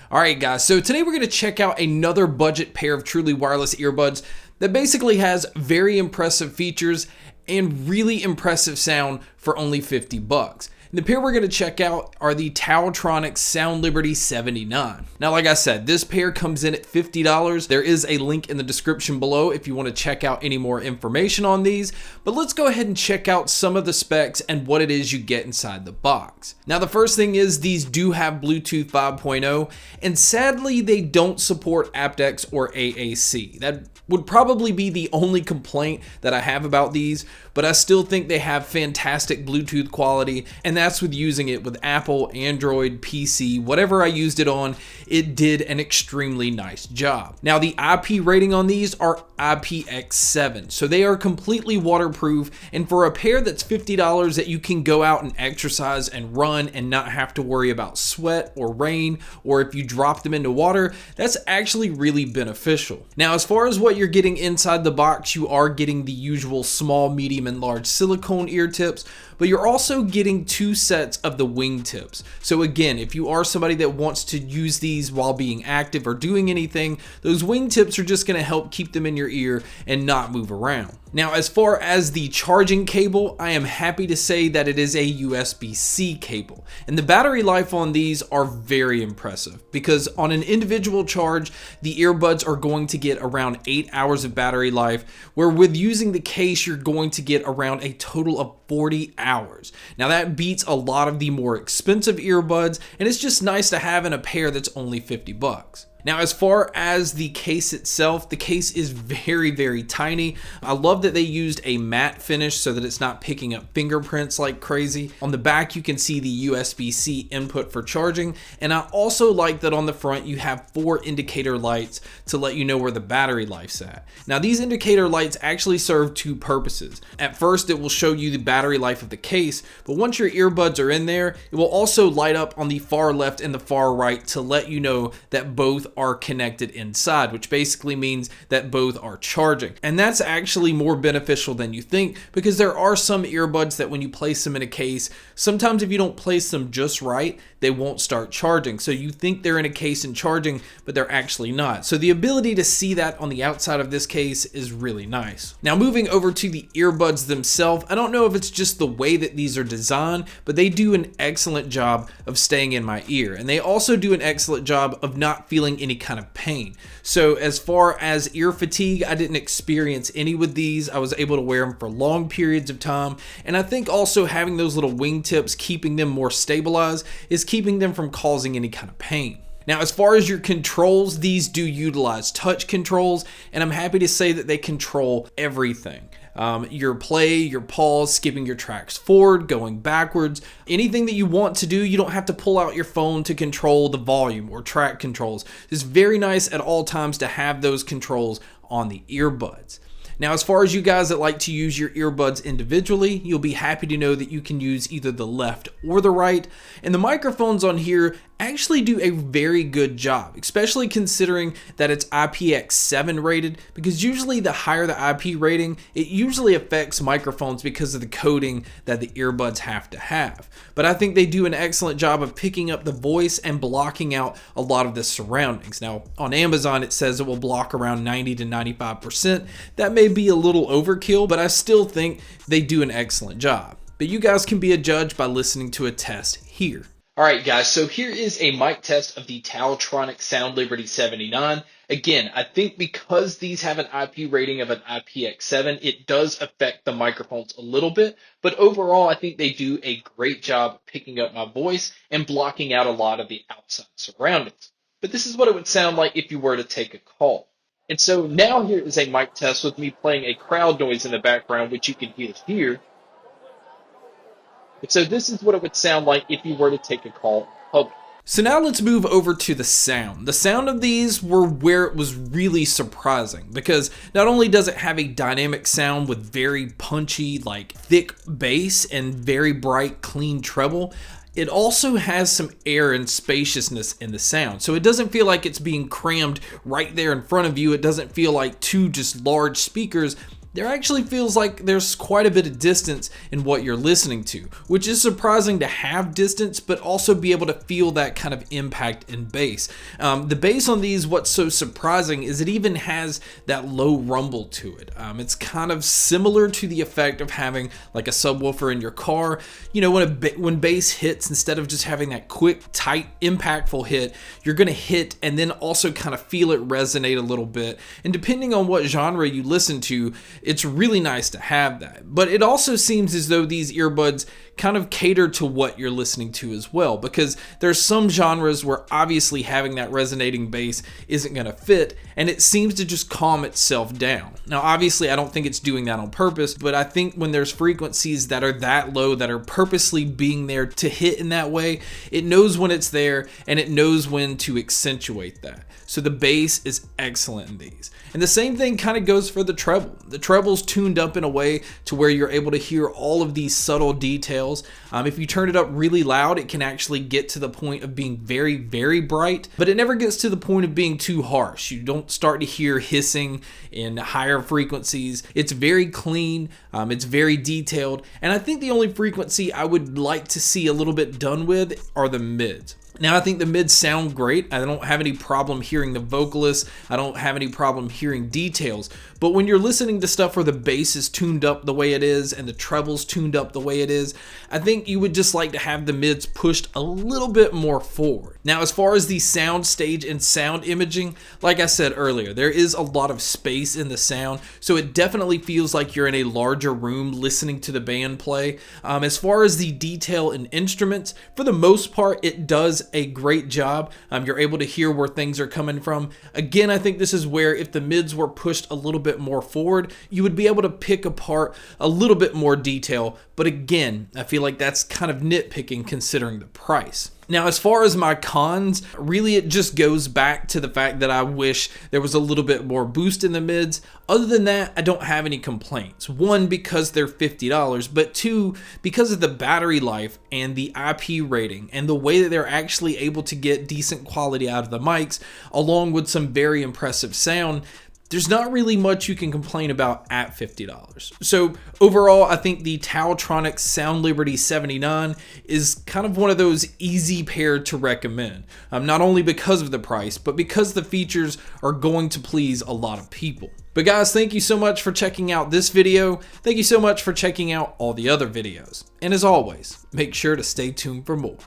Alright guys, so today we're going to check out another budget pair of truly wireless earbuds that basically has very impressive features and really impressive sound for only 50 bucks. And the pair we're going to check out are the TaoTronics SoundLiberty 79. Now, like I said, this pair comes in at $50. There is a link in the description below if you want to check out any more information on these. But let's go ahead and check out some of the specs and what it is you get inside the box. Now, the first thing is these do have Bluetooth 5.0, and sadly, they don't support aptX or AAC. That would probably be the only complaint that I have about these, but I still think they have fantastic Bluetooth quality, and that's with using it with Apple, Android, PC, whatever I used it on, it did an extremely nice job. Now, the IP rating on these are IPX7, so they are completely waterproof, and for a pair that's $50 that you can go out and exercise and run and not have to worry about sweat or rain, or if you drop them into water, that's actually really beneficial. Now, as far as what you're getting inside the box, you are getting the usual small, medium, and large silicone ear tips, but you're also getting 2 sets of the wing tips. So again, if you are somebody that wants to use these while being active or doing anything, those wing tips are just going to help keep them in your ear and not move around. Now, as far as the charging cable, I am happy to say that it is a USB-C cable, and the battery life on these are very impressive because on an individual charge, the earbuds are going to get around 8 hours of battery life, where with using the case, you're going to get around a total of 40 hours. Now, that beats a lot of the more expensive earbuds, and it's just nice to have in a pair that's only 50 bucks. Now, as far as the case itself, the case is very, very tiny. I love that they used a matte finish so that it's not picking up fingerprints like crazy. On the back, you can see the USB-C input for charging, and I also like that on the front you have 4 indicator lights to let you know where the battery life's at. Now, these indicator lights actually serve 2 purposes. At first, it will show you the battery life of the case, but once your earbuds are in there, it will also light up on the far left and the far right to let you know that both are connected inside, which basically means that both are charging. And that's actually more beneficial than you think, because there are some earbuds that when you place them in a case, sometimes if you don't place them just right, they won't start charging. So you think they're in a case and charging, but they're actually not. So the ability to see that on the outside of this case is really nice. Now, moving over to the earbuds themselves, I don't know if it's just the way that these are designed, but they do an excellent job of staying in my ear. And they also do an excellent job of not feeling any kind of pain. So as far as ear fatigue, I didn't experience any with these. I was able to wear them for long periods of time. And I think also having those little wing tips, keeping them more stabilized, is keeping them from causing any kind of pain. Now, as far as your controls, these do utilize touch controls, and I'm happy to say that they control everything. Your play, your pause, skipping your tracks forward, going backwards, anything that you want to do, you don't have to pull out your phone to control the volume or track controls. It's very nice at all times to have those controls on the earbuds. Now, as far as you guys that like to use your earbuds individually, you'll be happy to know that you can use either the left or the right, and the microphones on here actually do a very good job, especially considering that it's IPX7 rated, because usually the higher the IP rating, it usually affects microphones because of the coding that the earbuds have to have. But I think they do an excellent job of picking up the voice and blocking out a lot of the surroundings. Now, on Amazon, it says it will block around 90 to 95%. That may be a little overkill, but I still think they do an excellent job. But you guys can be a judge by listening to a test here. Alright guys, so here is a mic test of the TaoTronics SoundLiberty 79. Again, I think because these have an IP rating of an IPX7, it does affect the microphones a little bit, but overall I think they do a great job picking up my voice and blocking out a lot of the outside surroundings. But this is what it would sound like if you were to take a call. And so now here is a mic test with me playing a crowd noise in the background, which you can hear here. So this is what it would sound like if you were to take a call in public. So now let's move over to the sound. The sound of these were where it was really surprising, because not only does it have a dynamic sound with very punchy, like thick bass and very bright, clean treble, it also has some air and spaciousness in the sound. So it doesn't feel like it's being crammed right there in front of you. It doesn't feel like 2 just large speakers. there actually feels like there's quite a bit of distance in what you're listening to, which is surprising to have distance, but also be able to feel that kind of impact in bass. The bass on these, what's so surprising is it even has that low rumble to it. It's kind of similar to the effect of having like a subwoofer in your car. You know, when bass hits, instead of just having that quick, tight, impactful hit, you're gonna hit and then also kind of feel it resonate a little bit. And depending on what genre you listen to, it's really nice to have that. But it also seems as though these earbuds kind of cater to what you're listening to as well, because there's some genres where obviously having that resonating bass isn't going to fit, and it seems to just calm itself down. Now obviously I don't think it's doing that on purpose, but I think when there's frequencies that are that low, that are purposely being there to hit in that way, it knows when it's there and it knows when to accentuate that. So the bass is excellent in these. And the same thing kind of goes for the treble. The treble's tuned up in a way to where you're able to hear all of these subtle details. If you turn it up really loud, it can actually get to the point of being very, very bright, but it never gets to the point of being too harsh. You don't start to hear hissing in higher frequencies. It's very clean, it's very detailed, and I think the only frequency I would like to see a little bit done with are the mids. Now, I think the mids sound great. I don't have any problem hearing the vocalists. I don't have any problem hearing details. But when you're listening to stuff where the bass is tuned up the way it is and the treble's tuned up the way it is, I think you would just like to have the mids pushed a little bit more forward. Now, as far as the sound stage and sound imaging, like I said earlier, there is a lot of space in the sound, so it definitely feels like you're in a larger room listening to the band play. As far as the detail in instruments, for the most part, it does a great job. You're able to hear where things are coming from. Again, I think this is where if the mids were pushed a little bit more forward, you would be able to pick apart a little bit more detail. But again, I feel like that's kind of nitpicking considering the price. Now, as far as my cons, really it just goes back to the fact that I wish there was a little bit more boost in the mids. Other than that, I don't have any complaints. One, because they're $50, but two, because of the battery life and the IP rating and the way that they're actually able to get decent quality out of the mics, along with some very impressive sound. There's not really much you can complain about at $50. So overall, I think the TaoTronics SoundLiberty 79 is kind of one of those easy pair to recommend. Not only because of the price, but because the features are going to please a lot of people. But guys, thank you so much for checking out this video. Thank you so much for checking out all the other videos. And as always, make sure to stay tuned for more.